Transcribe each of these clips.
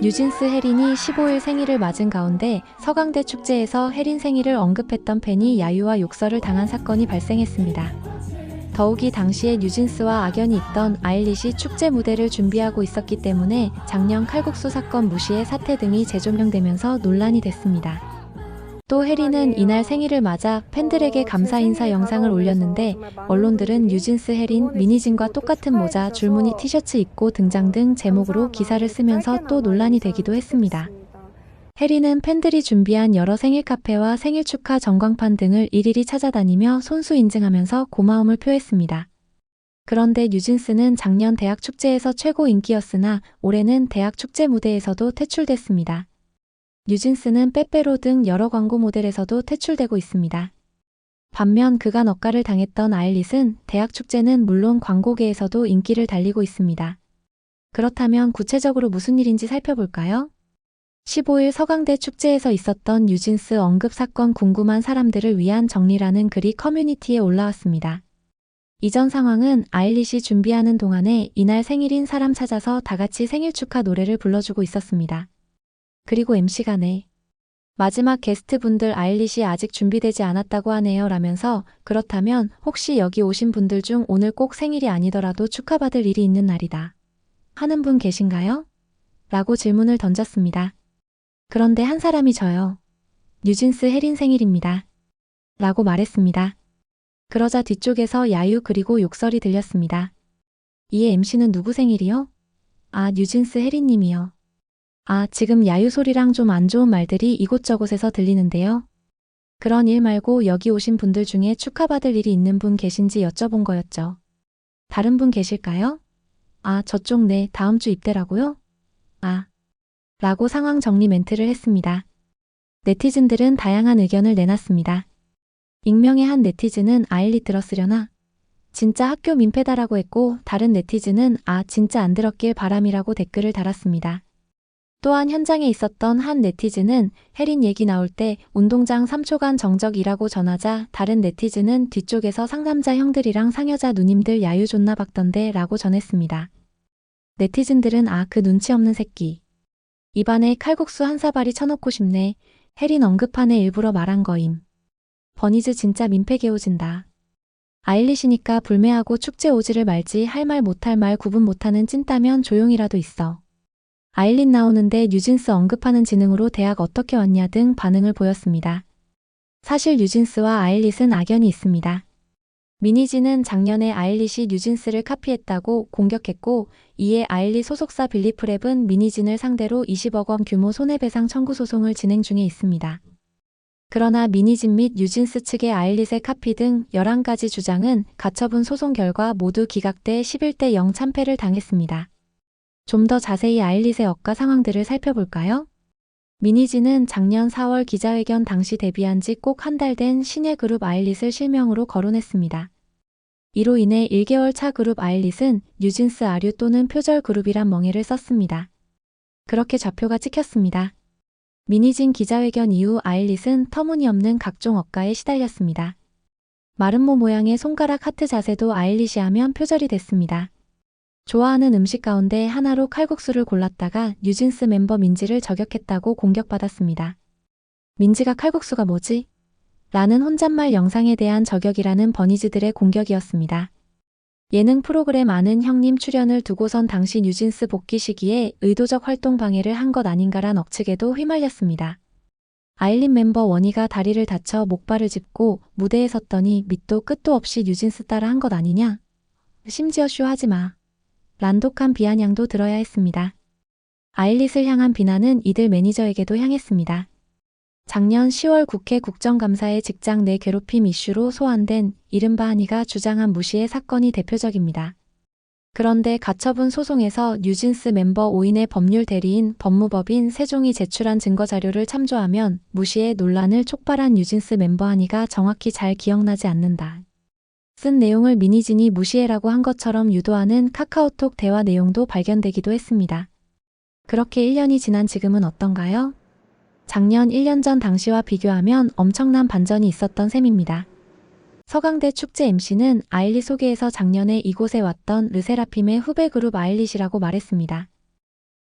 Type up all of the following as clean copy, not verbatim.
뉴진스 혜린이 15일 생일을 맞은 가운데 서강대 축제에서 혜린 생일을 언급했던 팬이 야유와 욕설을 당한 사건이 발생했습니다. 더욱이 당시에 뉴진스와 악연이 있던 아일리시 축제 무대를 준비하고 있었기 때문에 작년 칼국수 사건 무시의 사태 등이 재조명되면서 논란이 됐습니다. 또 혜린은 이날 생일을 맞아 팬들에게 감사 인사 영상을 올렸는데 언론들은 뉴진스 혜린 미니진과 똑같은 모자 줄무늬 티셔츠 입고 등장 등 제목으로 기사를 쓰면서 또 논란이 되기도 했습니다. 혜린은 팬들이 준비한 여러 생일 카페와 생일 축하 전광판 등을 일일이 찾아다니며 손수 인증하면서 고마움을 표했습니다. 그런데 뉴진스는 작년 대학 축제에서 최고 인기였으나 올해는 대학 축제 무대에서도 퇴출됐습니다. 뉴진스는 빼빼로 등 여러 광고 모델에서도 퇴출되고 있습니다. 반면 그간 억가를 당했던 아일릿은 대학 축제는 물론 광고계에서도 인기를 달리고 있습니다. 그렇다면 구체적으로 무슨 일인지 살펴볼까요? 15일 서강대 축제에서 있었던 뉴진스 언급 사건 궁금한 사람들을 위한 정리라는 글이 커뮤니티에 올라왔습니다. 이전 상황은 아일릿이 준비하는 동안에 이날 생일인 사람 찾아서 다같이 생일 축하 노래를 불러주고 있었습니다. 그리고 MC가 마지막 게스트분들 아일릿이 아직 준비되지 않았다고 하네요 라면서 그렇다면 혹시 여기 오신 분들 중 오늘 꼭 생일이 아니더라도 축하받을 일이 있는 날이다 하는 분 계신가요? 라고 질문을 던졌습니다. 그런데 한 사람이 저요. 뉴진스 혜린 생일입니다. 라고 말했습니다. 그러자 뒤쪽에서 야유 그리고 욕설이 들렸습니다. 이에 MC는 누구 생일이요? 아, 뉴진스 혜린님이요. 아, 지금 야유 소리랑 좀 안 좋은 말들이 이곳저곳에서 들리는데요. 그런 일 말고 여기 오신 분들 중에 축하받을 일이 있는 분 계신지 여쭤본 거였죠. 다른 분 계실까요? 아, 저쪽 다음 주 입대라고요? 아, 라고 상황 정리 멘트를 했습니다. 네티즌들은 다양한 의견을 내놨습니다. 익명의 한 네티즌은 아일릿 들었으려나? 진짜 학교 민폐다라고 했고 다른 네티즌은 아, 진짜 안 들었길 바람이라고 댓글을 달았습니다. 또한 현장에 있었던 한 네티즌은 혜린 얘기 나올 때 운동장 3초간 정적이라고 전하자 다른 네티즌은 뒤쪽에서 상남자 형들이랑 상여자 누님들 야유 존나 박던데 라고 전했습니다. 네티즌들은 아, 그 눈치 없는 새끼. 입안에 칼국수 한 사발이 쳐놓고 싶네. 혜린 언급판에 일부러 말한 거임. 버니즈 진짜 민폐 개오진다. 아일릿이니까 불매하고 축제 오지를 말지 할 말 못할 말 구분 못하는 찐따면 조용히라도 있어. 아일릿 나오는데 뉴진스 언급하는 지능으로 대학 어떻게 왔냐 등 반응을 보였습니다. 사실 뉴진스와 아일릿은 악연이 있습니다. 미니진은 작년에 아일릿이 뉴진스를 카피했다고 공격했고 이에 아일릿 소속사 빌리프랩은 미니진을 상대로 20억 원 규모 손해배상 청구 소송을 진행 중에 있습니다. 그러나 미니진 및 뉴진스 측의 아일릿의 카피 등 11가지 주장은 가처분 소송 결과 모두 기각돼 11대 0 참패를 당했습니다. 좀 더 자세히 아일릿의 억가 상황들을 살펴볼까요? 미니진은 작년 4월 기자회견 당시 데뷔한 지 꼭 한 달 된 신예 그룹 아일릿을 실명으로 거론했습니다. 이로 인해 1개월 차 그룹 아일릿은 뉴진스 아류 또는 표절 그룹이란 멍해를 썼습니다. 그렇게 좌표가 찍혔습니다. 미니진 기자회견 이후 아일릿은 터무니없는 각종 억가에 시달렸습니다. 마름모 모양의 손가락 하트 자세도 아일릿이 하면 표절이 됐습니다. 좋아하는 음식 가운데 하나로 칼국수를 골랐다가 뉴진스 멤버 민지를 저격했다고 공격받았습니다. 민지가 칼국수가 뭐지? 라는 혼잣말 영상에 대한 저격이라는 버니즈들의 공격이었습니다. 예능 프로그램 아는 형님 출연을 두고선 당시 뉴진스 복귀 시기에 의도적 활동 방해를 한 것 아닌가란 억측에도 휘말렸습니다. 아일릿 멤버 원희가 다리를 다쳐 목발을 짚고 무대에 섰더니 밑도 끝도 없이 뉴진스 따라 한 것 아니냐? 심지어 쇼하지 마. 란독한 비아냥도 들어야 했습니다. 아일릿을 향한 비난은 이들 매니저에게도 향했습니다. 작년 10월 국회 국정감사의 직장 내 괴롭힘 이슈로 소환된 이른바 한이가 주장한 무시의 사건이 대표적입니다. 그런데 가처분 소송에서 뉴진스 멤버 5인의 법률 대리인 법무법인 세종이 제출한 증거자료를 참조하면 무시의 논란을 촉발한 뉴진스 멤버 한이가 정확히 잘 기억나지 않는다. 쓴 내용을 미니진이 무시해라고 한 것처럼 유도하는 카카오톡 대화 내용도 발견되기도 했습니다. 그렇게 1년이 지난 지금은 어떤가요? 작년 1년 전 당시와 비교하면 엄청난 반전이 있었던 셈입니다. 서강대 축제 MC는 아일릿 소개에서 작년에 이곳에 왔던 르세라핌의 후배 그룹 아일릿이라고 말했습니다.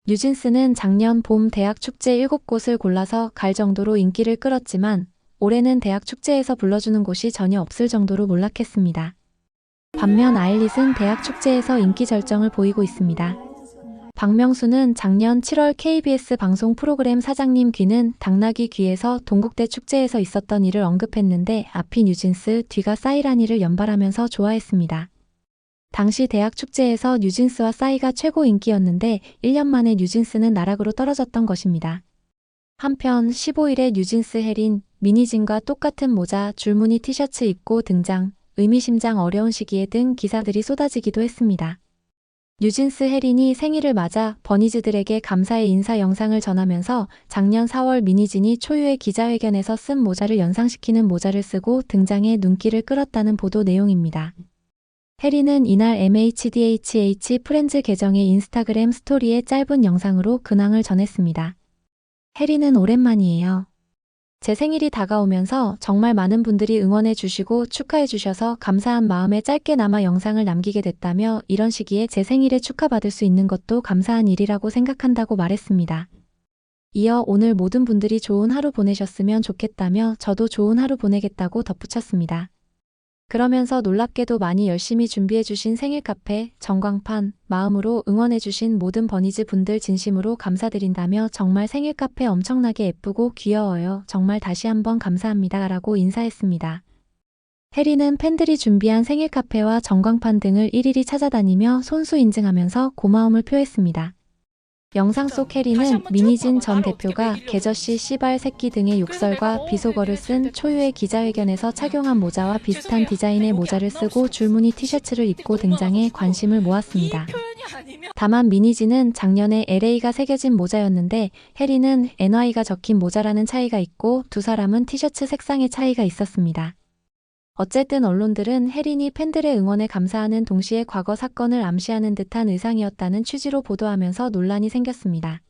뉴진스는 작년 봄 대학 축제 7곳을 골라서 갈 정도로 인기를 끌었지만 올해는 대학 축제에서 불러주는 곳이 전혀 없을 정도로 몰락했습니다. 반면 아일릿은 대학 축제에서 인기 절정을 보이고 있습니다. 박명수는 작년 7월 KBS 방송 프로그램 사장님 귀는 당나귀 귀에서 동국대 축제에서 있었던 일을 언급했는데 앞이 뉴진스, 뒤가 싸이라니를 연발하면서 좋아했습니다. 당시 대학 축제에서 뉴진스와 싸이가 최고 인기였는데 1년 만에 뉴진스는 나락으로 떨어졌던 것입니다. 한편 15일에 뉴진스 혜린, 미니진과 똑같은 모자, 줄무늬 티셔츠 입고 등장, 의미심장 어려운 시기에 등 기사들이 쏟아지기도 했습니다. 뉴진스 혜린이 생일을 맞아 버니즈들에게 감사의 인사 영상을 전하면서 작년 4월 미니진이 초유의 기자회견에서 쓴 모자를 연상시키는 모자를 쓰고 등장해 눈길을 끌었다는 보도 내용입니다. 혜린은 이날 MHDHH 프렌즈 계정의 인스타그램 스토리에 짧은 영상으로 근황을 전했습니다. 혜린은 오랜만이에요. 제 생일이 다가오면서 정말 많은 분들이 응원해 주시고 축하해 주셔서 감사한 마음에 짧게나마 영상을 남기게 됐다며 이런 시기에 제 생일에 축하받을 수 있는 것도 감사한 일이라고 생각한다고 말했습니다. 이어 오늘 모든 분들이 좋은 하루 보내셨으면 좋겠다며 저도 좋은 하루 보내겠다고 덧붙였습니다. 그러면서 놀랍게도 많이 열심히 준비해주신 생일 카페, 전광판, 마음으로 응원해주신 모든 버니즈 분들 진심으로 감사드린다며 정말 생일 카페 엄청나게 예쁘고 귀여워요. 정말 다시 한번 감사합니다. 라고 인사했습니다. 혜린은 팬들이 준비한 생일 카페와 전광판 등을 일일이 찾아다니며 손수 인증하면서 고마움을 표했습니다. 영상 속 혜린은 미니진 전 대표가 개저씨 씨발 새끼 등의 욕설과 비속어를 쓴 초유의 기자회견에서 착용한 모자와 비슷한 디자인의 모자를 쓰고 줄무늬 티셔츠를 입고 등장해 관심을 모았습니다. 다만 미니진은 작년에 LA가 새겨진 모자였는데 혜린은 NY가 적힌 모자라는 차이가 있고 두 사람은 티셔츠 색상의 차이가 있었습니다. 어쨌든 언론들은 혜린이 팬들의 응원에 감사하는 동시에 과거 사건을 암시하는 듯한 의상이었다는 취지로 보도하면서 논란이 생겼습니다.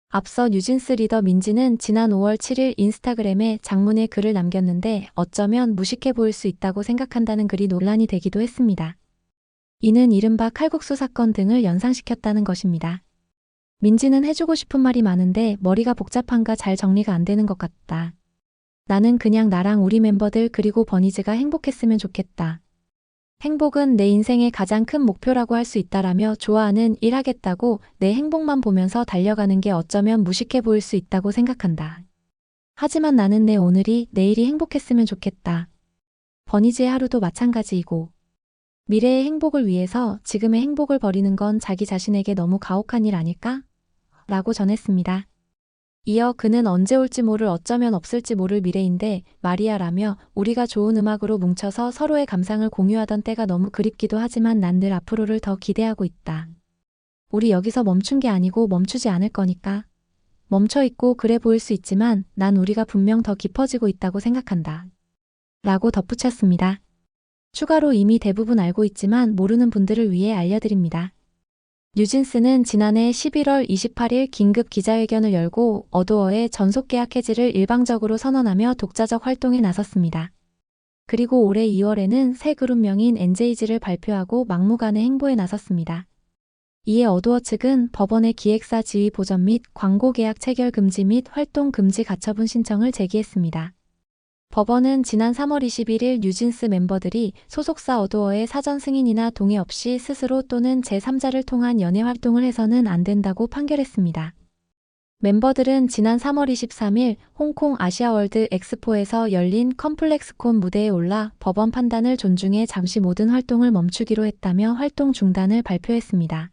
앞서 뉴진스 리더 민지는 지난 5월 7일 인스타그램에 장문의 글을 남겼는데 어쩌면 무식해 보일 수 있다고 생각한다는 글이 논란이 되기도 했습니다. 이는 이른바 칼국수 사건 등을 연상시켰다는 것입니다. 민지는 해주고 싶은 말이 많은데 머리가 복잡한가 잘 정리가 안 되는 것 같다. 나는 그냥 나랑 우리 멤버들 그리고 버니즈가 행복했으면 좋겠다. 행복은 내 인생의 가장 큰 목표라고 할 수 있다라며 좋아하는 일 하겠다고 내 행복만 보면서 달려가는 게 어쩌면 무식해 보일 수 있다고 생각한다. 하지만 나는 내 오늘이 내일이 행복했으면 좋겠다. 버니즈의 하루도 마찬가지이고 미래의 행복을 위해서 지금의 행복을 버리는 건 자기 자신에게 너무 가혹한 일 아닐까? 라고 전했습니다. 이어 그는 언제 올지 모를 어쩌면 없을지 모를 미래인데 말이야라며 우리가 좋은 음악으로 뭉쳐서 서로의 감상을 공유하던 때가 너무 그립기도 하지만 난 늘 앞으로를 더 기대하고 있다. 우리 여기서 멈춘 게 아니고 멈추지 않을 거니까. 멈춰있고 그래 보일 수 있지만 난 우리가 분명 더 깊어지고 있다고 생각한다. 라고 덧붙였습니다. 추가로 이미 대부분 알고 있지만 모르는 분들을 위해 알려드립니다. 뉴진스는 지난해 11월 28일 긴급 기자회견을 열고 어도어의 전속계약 해지를 일방적으로 선언하며 독자적 활동에 나섰습니다. 그리고 올해 2월에는 새 그룹명인 NJG를 발표하고 막무가내 행보에 나섰습니다. 이에 어도어 측은 법원에 기획사 지위 보전 및 광고 계약 체결 금지 및 활동 금지 가처분 신청을 제기했습니다. 법원은 지난 3월 21일 뉴진스 멤버들이 소속사 어도어의 사전 승인이나 동의 없이 스스로 또는 제3자를 통한 연예 활동을 해서는 안 된다고 판결했습니다. 멤버들은 지난 3월 23일 홍콩 아시아월드 엑스포에서 열린 컴플렉스콘 무대에 올라 법원 판단을 존중해 잠시 모든 활동을 멈추기로 했다며 활동 중단을 발표했습니다.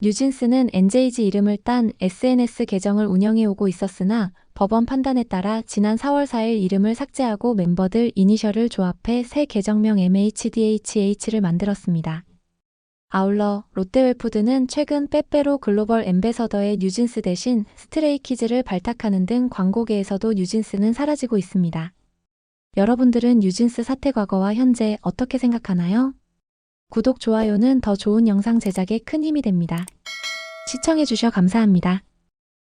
뉴진스는 NJG 이름을 딴 SNS 계정을 운영해 오고 있었으나 법원 판단에 따라 지난 4월 4일 이름을 삭제하고 멤버들 이니셜을 조합해 새 계정명 MHDHH를 만들었습니다. 아울러 롯데웰푸드는 최근 빼빼로 글로벌 앰베서더의 뉴진스 대신 스트레이키즈를 발탁하는 등 광고계에서도 뉴진스는 사라지고 있습니다. 여러분들은 뉴진스 사태 과거와 현재 어떻게 생각하나요? 구독, 좋아요는 더 좋은 영상 제작에 큰 힘이 됩니다. 시청해주셔 감사합니다.